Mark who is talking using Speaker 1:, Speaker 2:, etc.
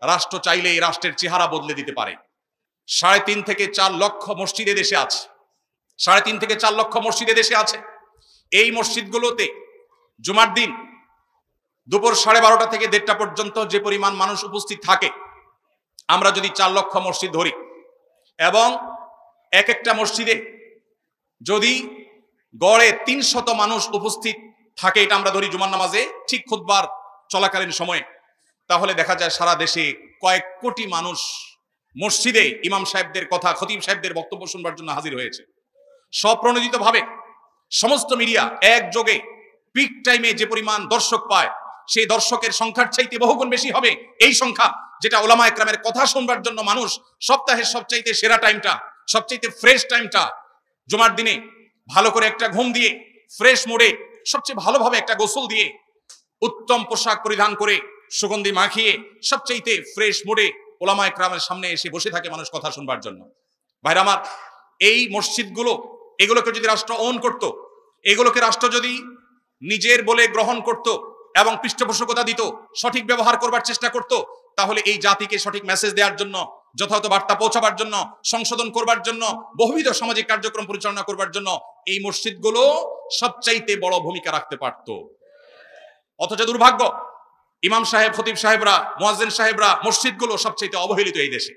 Speaker 1: রাষ্ট্র চাইলে এই রাষ্ট্রের চেহারা বদলে দিতে পারে। 3.5 থেকে 4 লক্ষ মসজিদে দেশে আছে, 3.5 থেকে 4 লক্ষ মসজিদে দেশে আছে। এই মসজিদগুলোতে জুমার দিন দুপুর 12:30 থেকে 1:30 পর্যন্ত যে পরিমাণ মানুষ উপস্থিত থাকে, আমরা যদি 4 লক্ষ মসজিদ ধরি এবং এক একটা মসজিদে যদি গড়ে 300 মানুষ উপস্থিত থাকে, এটা আমরা ধরি জুমার নামাজে ঠিক খুতবার চলাকালীন সময়ে, তাহলে দেখা যায় সারা দেশে কয়েক কোটি মানুষ মসজিদে ইমাম সাহেবদের কথা, খতিব সাহেবদের বক্তব্য শুনবার জন্য হাজির হয়েছে। স্বপ্রণোদিতভাবে সমস্ত মিডিয়া একযোগে পিক টাইমে যে পরিমাণ দর্শক পায়, সেই দর্শকের সংখ্যার চাইতে বহুগুণ বেশি হবে এই সংখ্যা, যেটা ওলামা একরামের কথা শুনবার জন্য মানুষ সপ্তাহের সবচাইতে সেরা টাইমটা, সবচাইতে ফ্রেশ টাইমটা জুমার দিনে ভালো করে একটা ঘুম দিয়ে ফ্রেশ মোডে সবচেয়ে ভালোভাবে একটা গোসল দিয়ে উত্তম পোশাক পরিধান করে সুগন্ধি মাখিয়ে সবচাইতে ফ্রেশ মোডে ওলামা একরামের সামনে এসে বসে থাকে মানুষ কথা শুনবার জন্য। ভাইরা আমার, এই মসজিদগুলো, এগুলোকে যদি রাষ্ট্র ওন করত, এগুলোকে রাষ্ট্র যদি নিজের বলে গ্রহণ করত এবং পৃষ্ঠপোষকতা দিত, সঠিক ব্যবহার করবার চেষ্টা করত, তাহলে এই জাতিকে সঠিক মেসেজ দেওয়ার জন্য, যথাযথ বার্তা পৌঁছাবার জন্য, সংশোধন করবার জন্য, বহুবিধ সামাজিক কার্যক্রম পরিচালনা করবার জন্য এই মসজিদগুলো সবচাইতে বড় ভূমিকা রাখতে পারত। অথচ দুর্ভাগ্য, ইমাম সাহেব, খতিব সাহেবরা, মুয়াজ্জিন সাহেবরা, মসজিদগুলো সবচাইতে অবহেলিত এই দেশে।